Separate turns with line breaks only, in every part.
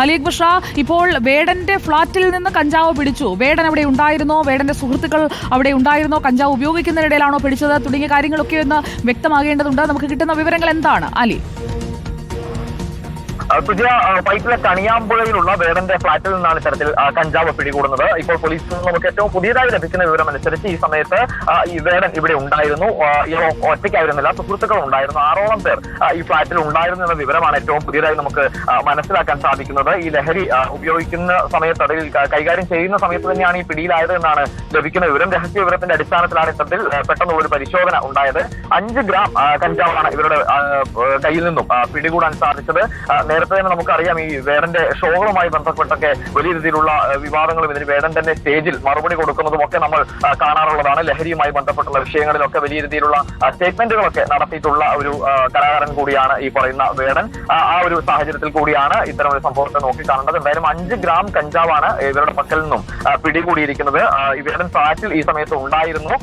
അലി അക്ബർ ഷാ, ഇപ്പോൾ വേടന്റെ ഫ്ളാറ്റിൽ നിന്ന് കഞ്ചാവ് പിടിച്ചു. വേടൻ അവിടെ ഉണ്ടായിരുന്നോ? വേടന്റെ സുഹൃത്തുക്കൾ അവിടെ ഉണ്ടായിരുന്നോ? കഞ്ചാവ് ഉപയോഗിക്കുന്നതിനിടയിലാണോ പിടിച്ചത്? തുടങ്ങിയ കാര്യങ്ങളൊക്കെ ഒന്ന് വ്യക്തമാകേണ്ടതുണ്ട്. നമുക്ക് കിട്ടുന്ന വിവരങ്ങൾ എന്താണ് അലി?
സുജയ, പൈപ്പിലെ കണിയാമ്പുഴയിലുള്ള വേടന്റെ ഫ്ളാറ്റിൽ നിന്നാണ് ഇത്തരത്തിൽ കഞ്ചാവ് പിടികൂടുന്നത്. ഇപ്പോൾ പോലീസിൽ നിന്ന് നമുക്ക് ഏറ്റവും പുതിയതായി ലഭിക്കുന്ന വിവരം അനുസരിച്ച് ഈ സമയത്ത് ഈ വേടൻ ഇവിടെ ഉണ്ടായിരുന്നു. ഇയാൾ ഒറ്റയ്ക്കായിരുന്നില്ല, സുഹൃത്തുക്കൾ ഉണ്ടായിരുന്നു. 6ഓളം പേർ ഈ ഫ്ളാറ്റിൽ ഉണ്ടായിരുന്നു എന്ന വിവരമാണ് ഏറ്റവും പുതിയതായി നമുക്ക് മനസ്സിലാക്കാൻ സാധിക്കുന്നത്. ഈ ലഹരി ഉപയോഗിക്കുന്ന സമയത്ത്, അതിൽ കൈകാര്യം ചെയ്യുന്ന സമയത്ത് തന്നെയാണ് ഈ പിടിയിലായത് എന്നാണ് ലഭിക്കുന്ന വിവരം. രഹസ്യ വിവരത്തിന്റെ അടിസ്ഥാനത്തിലാണ് ഇത്തരത്തിൽ പെട്ടെന്ന് ഒരു പരിശോധന ഉണ്ടായത്. 5 ഗ്രാം കഞ്ചാവാണ് ഇവരുടെ കയ്യിൽ നിന്നും പിടികൂടാൻ സാധിച്ചത്. നേരത്തെ തന്നെ നമുക്കറിയാം, ഈ വേടന്റെ ഷോകളുമായി ബന്ധപ്പെട്ടൊക്കെ വലിയ രീതിയിലുള്ള വിവാദങ്ങളും ഇതിന് വേടൻ തന്നെ സ്റ്റേജിൽ മറുപടി കൊടുക്കുന്നതും ഒക്കെ നമ്മൾ കാണാറുള്ളതാണ്. ലഹരിയുമായി ബന്ധപ്പെട്ടുള്ള വിഷയങ്ങളിലൊക്കെ വലിയ രീതിയിലുള്ള സ്റ്റേറ്റ്മെന്റുകളൊക്കെ നടത്തിയിട്ടുള്ള ഒരു കലാകാരൻ കൂടിയാണ് ഈ പറയുന്ന വേടൻ. ആ ഒരു സാഹചര്യത്തിൽ കൂടിയാണ് ഇത്തരം ഒരു സംഭവത്തെ നോക്കിക്കാണേണ്ടത്. എന്തായാലും 5 ഗ്രാം കഞ്ചാവാണ് ഇവരുടെ പക്കൽ നിന്നും പിടികൂടിയിരിക്കുന്നത്. ഈ വേടൻ ഫ്ളാറ്റിൽ ഈ സമയത്ത് ഉണ്ടായിരുന്നു.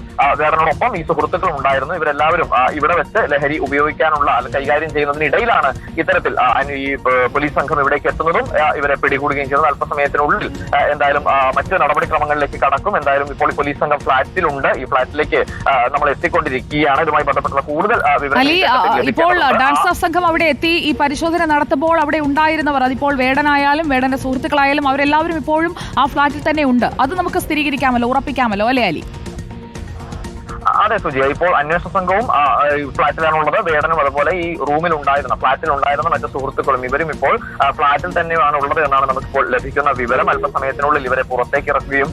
വേടനോടൊപ്പം ഈ സുഹൃത്തുക്കളും ഉണ്ടായിരുന്നു. ഇവരെല്ലാവരും ഇവിടെ വെച്ച് ലഹരി ഉപയോഗിക്കാനുള്ള കൈകാര്യം ചെയ്യുന്നതിനിടയിലാണ് ഇത്തരത്തിൽ ഈ പോലീസ് സംഘം ഇവിടേക്ക് എത്തുന്നതും ഇവരെ പിടികൂടുകയും ചെയ്യുന്നത്. അല്പസമയത്തിനുള്ളിൽ എന്തായാലും മറ്റ് നടപടിക്രമങ്ങളിലേക്ക് കടക്കും. എന്തായാലും ഇപ്പോൾ പോലീസ് സംഘം ഫ്ളാറ്റിലുണ്ട്. ഈ ഫ്ളാറ്റിലേക്ക് നമ്മൾ എത്തിക്കൊണ്ടിരിക്കുകയാണ്. ഇതുമായി ബന്ധപ്പെട്ടുള്ള കൂടുതൽ വിവരങ്ങൾ
ഇപ്പോൾ ഡാൻസ് ഓഫ് സംഘം അവിടെ എത്തി ഈ പരിശോധന നടത്തുമ്പോൾ അവിടെ ഉണ്ടായിരുന്നവർ, അതിപ്പോൾ വേടനായാലും വേടന്റെ സുഹൃത്തുക്കളായാലും അവരെല്ലാവരും ഇപ്പോഴും ആ ഫ്ളാറ്റിൽ തന്നെ ഉണ്ട്. അത് നമുക്ക് സ്ഥിരീകരിക്കാമല്ലോ, ഉറപ്പിക്കാമല്ലോ അല്ലേ അലി?
അതെ സുജിയ, ഇപ്പോൾ അന്വേഷണ സംഘവും ഫ്ളാറ്റിലാണുള്ളത്. വേടനും അതുപോലെ ഈ ഫ്ളാറ്റിൽ ഉണ്ടായിരുന്ന മറ്റു സുഹൃത്തുക്കളും ഇവരും ഇപ്പോൾ ഫ്ളാറ്റിൽ തന്നെയാണ് ഉള്ളത് എന്നാണ് നമുക്കിപ്പോൾ ലഭിക്കുന്ന വിവരം. അല്പസമയത്തിനുള്ളിൽ ഇവരെ പുറത്തേക്ക് ഇറക്കുകയും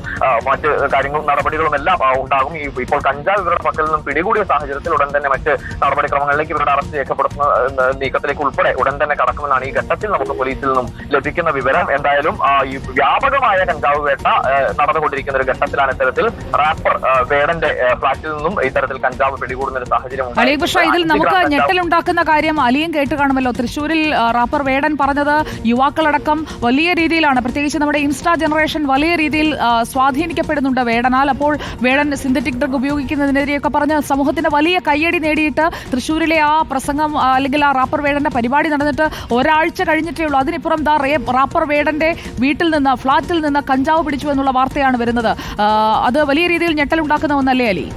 മറ്റ് കാര്യങ്ങളും നടപടികളും എല്ലാം ഉണ്ടാകും. ഇപ്പോൾ കഞ്ചാവ് ഇവരുടെ പക്കൽ നിന്നും പിടികൂടിയ സാഹചര്യത്തിൽ ഉടൻ തന്നെ മറ്റ് നടപടിക്രമങ്ങളിലേക്ക് ഇവരുടെ അറസ്റ്റ് രേഖപ്പെടുത്തുന്ന നീക്കത്തിലേക്ക് ഉൾപ്പെടെ ഉടൻ തന്നെ കടക്കുമെന്നാണ് ഈ ഘട്ടത്തിൽ നമുക്ക് പോലീസിൽ നിന്നും ലഭിക്കുന്ന വിവരം. എന്തായാലും ഈ വ്യാപകമായ കഞ്ചാവ് വേട്ട നടന്നുകൊണ്ടിരിക്കുന്ന ഒരു ഘട്ടത്തിലാണ് ഇത്തരത്തിൽ റാപ്പർ വേടന്റെ ഫ്ളാറ്റിൽ നിന്നും ഇത്തരത്തിൽ കഞ്ചാവ് പിടികൂടുന്ന ഒരു സാഹചര്യം.
അലി പക്ഷേ ഇതിൽ നമുക്ക് ഞെട്ടലുണ്ടാക്കുന്ന കാര്യം അലിയും കേട്ട് കാണുമല്ലോ. തൃശ്ശൂരിൽ റാപ്പർ വേടൻ പറഞ്ഞത് യുവാക്കളടക്കം വലിയ രീതിയിലാണ്, പ്രത്യേകിച്ച് നമ്മുടെ ഇൻസ്റ്റാ ജനറേഷൻ വലിയ രീതിയിൽ സ്വാധീനിക്കപ്പെടുന്നുണ്ട് വേടനാൽ. അപ്പോൾ വേടൻ സിന്തറ്റിക് ഡ്രഗ് ഉപയോഗിക്കുന്നതിനെതിരെയൊക്കെ പറഞ്ഞ് സമൂഹത്തിന്റെ വലിയ കയ്യടി നേടിയിട്ട് തൃശ്ശൂരിലെ ആ പ്രസംഗം അല്ലെങ്കിൽ ആ റാപ്പർ വേടന്റെ പരിപാടി നടന്നിട്ട് ഒരാഴ്ച കഴിഞ്ഞിട്ടേ ഉള്ളൂ. അതിനിപ്പുറം റാപ്പർ വേടന്റെ വീട്ടിൽ നിന്ന്, ഫ്ളാറ്റിൽ നിന്ന് കഞ്ചാവ് പിടിച്ചു എന്നുള്ള വാർത്തയാണ് വരുന്നത്. അത് വലിയ രീതിയിൽ ഞെട്ടലുണ്ടാക്കുന്ന ഒന്നല്ലേ അലി?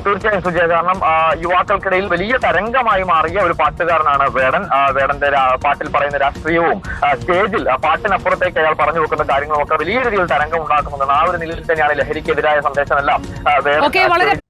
തീർച്ചയായും സുജയ, കാരണം യുവാക്കൾക്കിടയിൽ വലിയ തരംഗമായി മാറിയ ഒരു പാട്ടുകാരനാണ് വേടൻ. വേടന്റെ പാട്ടിൽ പറയുന്ന രാഷ്ട്രീയവും സ്റ്റേജിൽ പാട്ടിനപ്പുറത്തേക്ക് അയാൾ പറഞ്ഞു വെക്കുന്ന കാര്യങ്ങളും ഒക്കെ വലിയ രീതിയിൽ തരംഗം ഉണ്ടാക്കുന്നുണ്ട്. ആ ഒരു നിലയിൽ തന്നെയാണ് ലഹരിക്കെതിരായ സന്ദേശമെല്ലാം വേടൻ